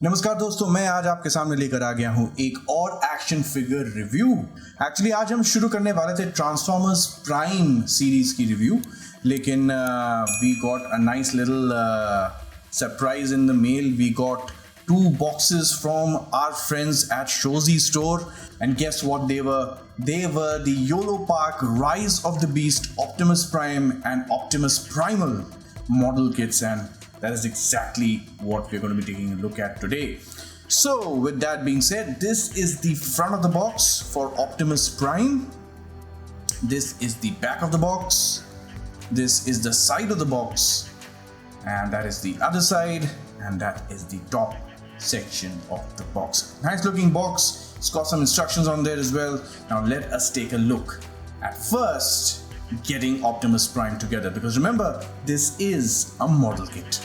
नमस्कार दोस्तों, मैं आज आपके सामने लेकर आ गया हूं एक और एक्शन फिगर रिव्यू। एक्चुअली आज हम शुरू करने वाले थे ट्रांसफॉर्मर्स प्राइम सीरीज की रिव्यू, लेकिन we got a nice little surprise in the mail. We got 2 boxes from our friends at Shozy Store, and guess what they were? They were the Yolopark Rise of the Beast Optimus Prime and Optimus Primal model kits, and that is exactly what we're going to be taking a look at today. So with that being said, this is the front of the box for Optimus Prime. This is the back of the box. This is the side of the box, and that is the other side, and that is the top section of the box. Nice looking box. It's got some instructions on there as well. Now let us take a look at first getting Optimus Prime together, because remember, this is a model kit.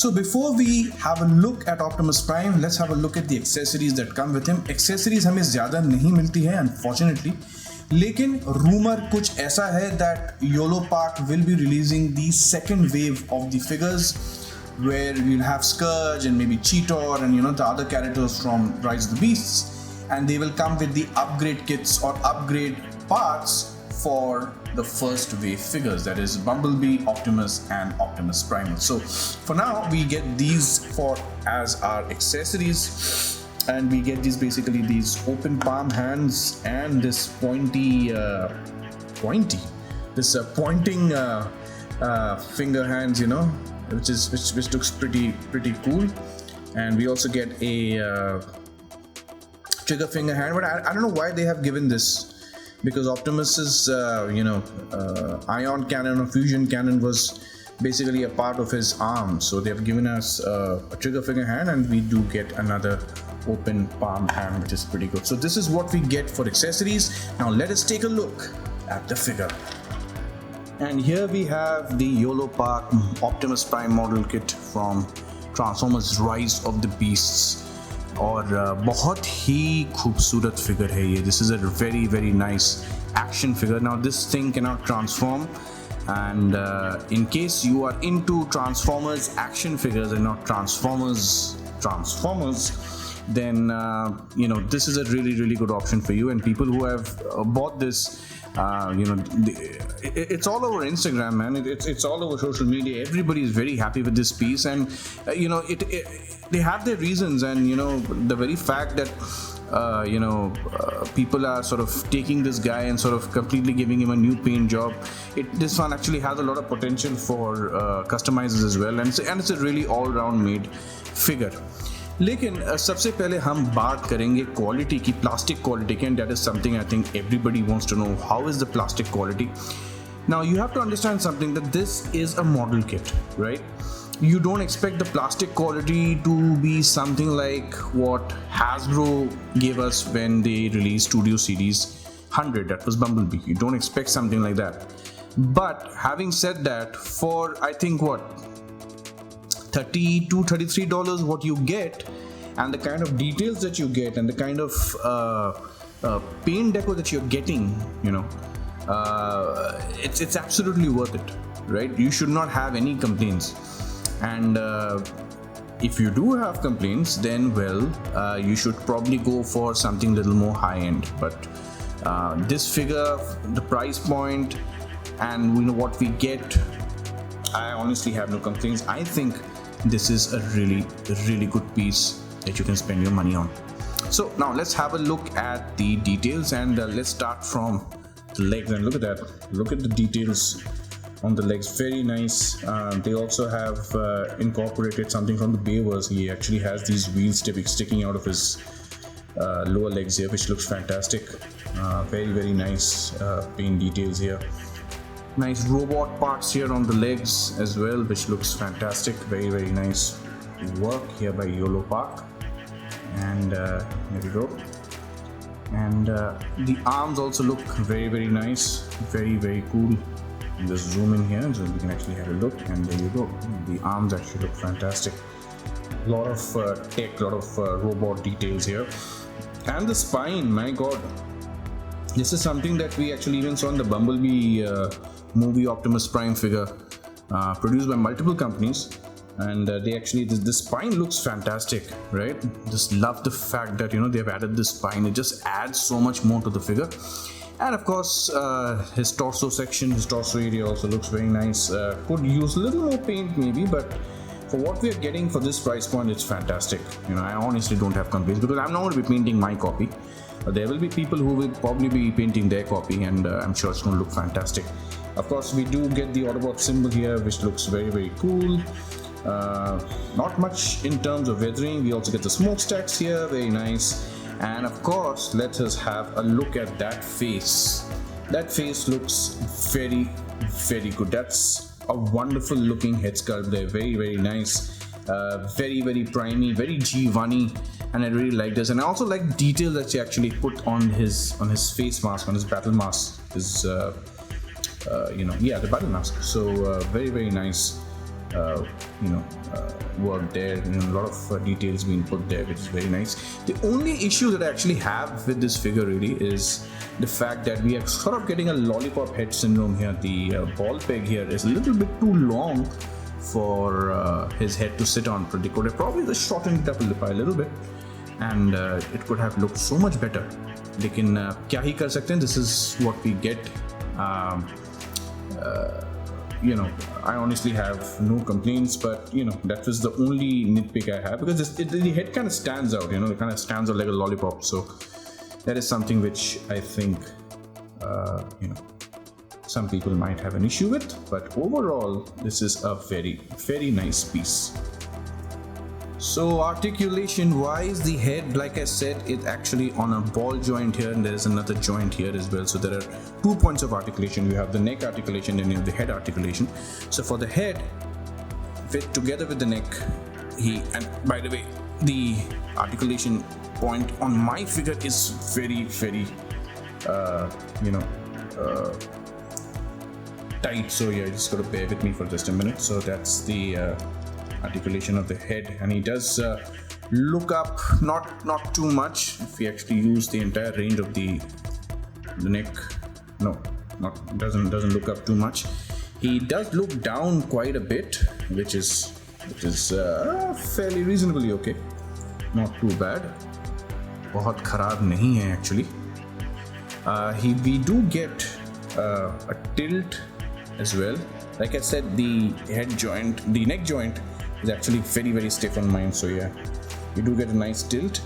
So before we have a look at Optimus Prime, let's have a look at the accessories that come with him. Accessories हमें ज़्यादा नहीं मिलती है unfortunately, लेकिन rumor कुछ ऐसा है that Yolopark will be releasing the second wave of the figures, where we'll have Sculpt and maybe Cheetor and the other characters from Rise of the Beasts, and they will come with the upgrade kits or upgrade parts for the first wave figures, that is Bumblebee, Optimus and Optimus Primal. So for now we get these as our accessories, and we get these open palm hands and this pointing finger hands, which looks pretty cool. And we also get a trigger finger hand, but I don't know why they have given this, because Optimus's ion cannon or fusion cannon was basically a part of his arm, so they have given us a trigger finger hand, and we do get another open palm hand, which is pretty good. So this is what we get for accessories. Now let us take a look at the figure. And here we have the Yolopark Optimus Prime model kit from Transformers Rise of the Beasts. और बहुत ही खूबसूरत figure है ये. This is a very very nice action figure. Now this thing cannot transform, and in case you are into Transformers action figures and not Transformers, then this is a really good option for you. And people who have bought this, it's all over Instagram, man. It's all over social media. Everybody is very happy with this piece, and they have their reasons. And the very fact that people are sort of taking this guy and sort of completely giving him a new paint job, this one actually has a lot of potential for customizers as well, and it's a really all-round made figure. लेकिन सबसे पहले हम बात करेंगे quality की, plastic quality की, and that is something I think everybody wants to know. How is the plastic quality? Now you have to understand something, that this is a model kit, right? You don't expect the plastic quality to be something like what Hasbro gave us when they released Studio Series 100, that was Bumblebee. You don't expect something like that. But having said that, for I think $30 to $33 what you get, and the kind of details that you get, and the kind of paint deco that you're getting, it's absolutely worth it, right? You should not have any complaints. And if you do have complaints, then you should probably go for something a little more high end. But this figure, the price point, and what we get, I honestly have no complaints. I think this is a really good piece that you can spend your money on. So now let's have a look at the details, and let's start from the legs. And look at that, look at the details on the legs, very nice. They also have incorporated something from the Bayverse. He actually has these wheels sticking out of his lower legs here, which looks fantastic. Very nice paint details here. Nice robot parts here on the legs as well, which looks fantastic. Very nice work here by Yolopark. And there we go. And the arms also look very nice, very cool. Just zoom in here so we can actually have a look, and there you go. The arms actually look fantastic. A lot of tech, a lot of robot details here. And the spine, my god, this is something that we actually even saw in the Bumblebee movie Optimus Prime figure, produced by multiple companies. And they actually, the spine looks fantastic, right? Just love the fact that, you know, they've added this spine. It just adds so much more to the figure. And of course, his torso section, his torso area also looks very nice. Could use a little more paint maybe, but for what we are getting for this price point, it's fantastic. You know, I honestly don't have complaints, because I'm not going to be painting my copy. There will be people who will probably be painting their copy, and I'm sure it's going to look fantastic. Of course, we do get the Autobot symbol here, which looks very cool. Not much in terms of weathering. We also get the smokestacks here, very nice. And of course, let us have a look at that face. That face looks very good. That's a wonderful looking head sculpt there. Very nice. Very primey, very G1-y, and I really like this. And I also like detail that she actually put on his face mask, on his battle mask. His you know, yeah, the battle mask. So very nice. Work there, and a lot of details being put there, which is very nice. The only issue that I actually have with this figure really is the fact that we are sort of getting a lollipop head syndrome here. The ball peg here is a little bit too long for his head to sit on. They could have probably just shortened it up a little bit, and it could have looked so much better. Lekin kya hi kar sakte hain, this is what we get. You know, I honestly have no complaints, but you know, that was the only nitpick I have, because the head kind of stands out, you know, it kind of stands out like a lollipop. So that is something which I think, you know, some people might have an issue with, but overall, this is a very nice piece. So articulation wise, the head, like I said, is actually on a ball joint here, and there is another joint here as well. So there are 2 points of articulation. You have the neck articulation and you have the head articulation. So for the head, fit together with the neck, and by the way, the articulation point on my figure is very you know, tight. So yeah, you just gotta bear with me for just a minute. So that's the articulation of the head, and he does look up, not too much. If we actually use the entire range of the neck, no, doesn't look up too much. He does look down quite a bit, which is fairly reasonably okay, not too bad. बहुत खराब नहीं है actually. We do get a tilt as well. Like I said, the neck joint is actually very stiff on mine, so yeah, you do get a nice tilt.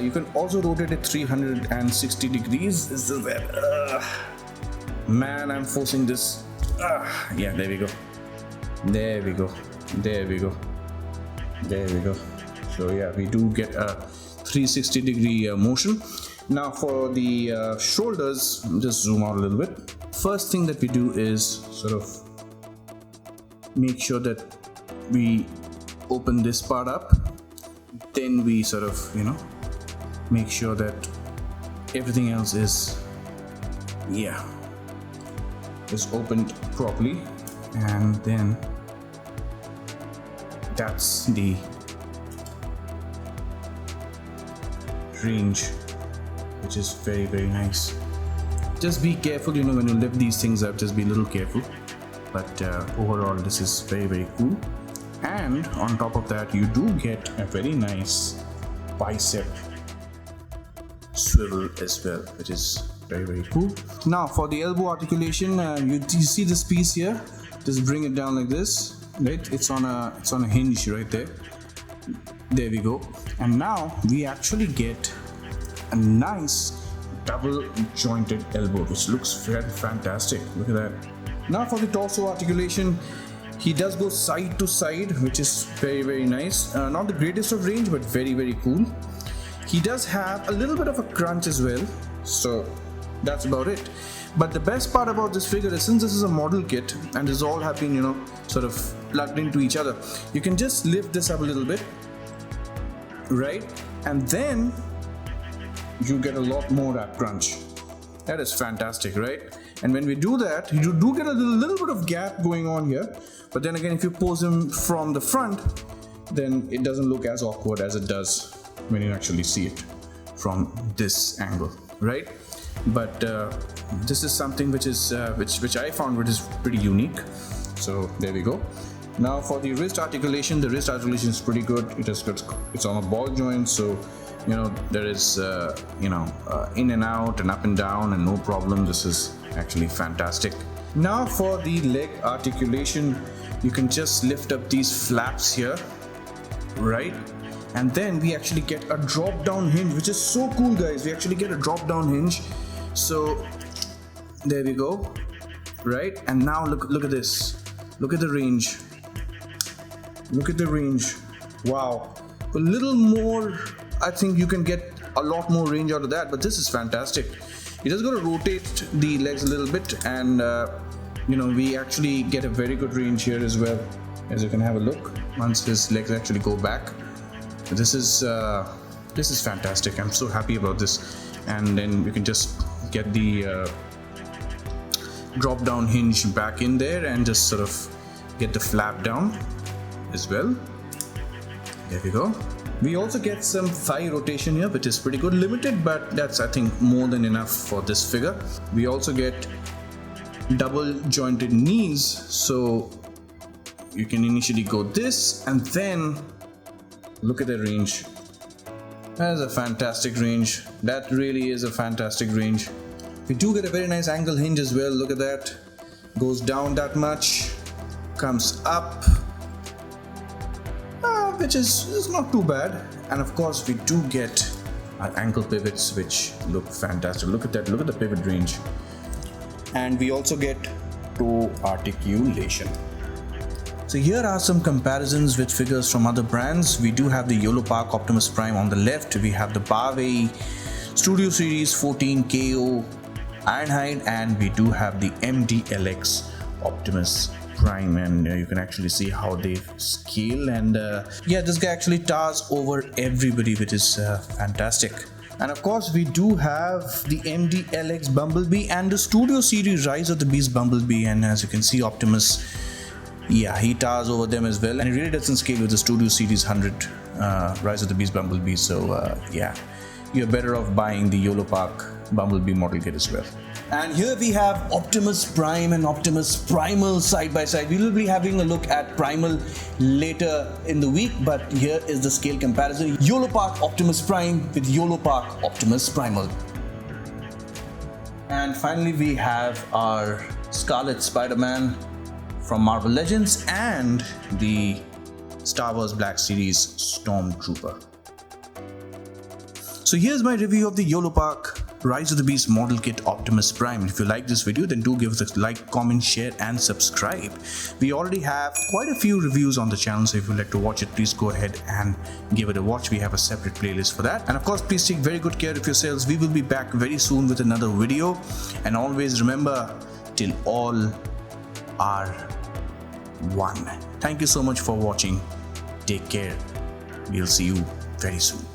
You can also rotate it 360 degrees. This is that. Man, I'm forcing this. Yeah, there we go. So yeah, we do get a 360 degree motion. Now for the shoulders, just zoom out a little bit. First thing that we do is sort of make sure that we open this part up, then we sort of, you know, make sure that everything else is opened properly, and then that's the range, which is very nice. Just be careful, you know, when you lift these things up, just be a little careful. But overall, this is very cool. And on top of that, you do get a very nice bicep swivel as well, which is very cool. Now for the elbow articulation, you see this piece here, just bring it down like this, right? It's on a hinge right there. There we go. And now we actually get a nice double jointed elbow, which looks very fantastic. Look at that. Now for the torso articulation, he does go side to side, which is very nice. Not the greatest of range, but very cool. He does have a little bit of a crunch as well, so that's about it. But the best part about this figure is, since this is a model kit and this all have been, sort of plugged into each other, you can just lift this up a little bit, right? And then you get a lot more ab crunch. That is fantastic, right? And when we do that, you do get a little bit of gap going on here. But then again, if you pose him from the front, then it doesn't look as awkward as it does when you actually see it from this angle, right? But this is something which is which I found which is pretty unique. So there we go. Now for the wrist articulation, the wrist articulation is pretty good. It's on a ball joint, so there is in and out and up and down and no problem. This is actually fantastic. Now for the leg articulation, you can just lift up these flaps here, right? And then we actually get a drop down hinge, which is so cool, guys. We actually get a drop down hinge. So there we go, right? And now look at this. Look at the range. Look at the range. Wow. A little more, I think you can get a lot more range out of that, but this is fantastic. You just got to rotate the legs a little bit, and we actually get a very good range here as well, as you can have a look once his legs actually go back. This is fantastic. I'm so happy about this. And then you can just get the drop down hinge back in there and just sort of get the flap down as well. There we go. We also get some thigh rotation here, which is pretty good. Limited, but that's, I think, more than enough for this figure. We also get double jointed knees, so you can initially go this, and then look at the range. That is a fantastic range. That really is a fantastic range. We do get a very nice angle hinge as well. Look at that. Goes down that much, comes up, which is not too bad. And of course we do get our ankle pivots, which look fantastic. Look at that. Look at the pivot range. And we also get toe articulation. So here are some comparisons with figures from other brands. We do have the Yolopark Optimus Prime on the left. We have the Barway Studio Series 14 KO Ironhide, and we do have the MDLX Optimus Prime, and you can actually see how they scale. And yeah, this guy actually towers over everybody, which is fantastic. And of course we do have the MDLX Bumblebee and the Studio Series Rise of the Beast Bumblebee, and as you can see, Optimus, yeah, he towers over them as well, and it really doesn't scale with the Studio Series 100 Rise of the Beast Bumblebee. So yeah, you're better off buying the Yolopark Bumblebee model kit as well. And here we have Optimus Prime and Optimus Primal side by side. We will be having a look at Primal later in the week, but here is the scale comparison. Yolopark Optimus Prime with Yolopark Optimus Primal. And finally we have our Scarlet Spider-Man from Marvel Legends and the Star Wars Black Series Stormtrooper. So here's my review of the Yolopark Rise of the Beast model kit Optimus Prime. If you like this video, then do give us a like, comment, share and subscribe. We already have quite a few reviews on the channel, so if you'd like to watch it, please go ahead and give it a watch. We have a separate playlist for that. And of course, please take very good care of yourselves. We will be back very soon with another video. And always remember, till all are one. Thank you so much for watching. Take care. We'll see you very soon.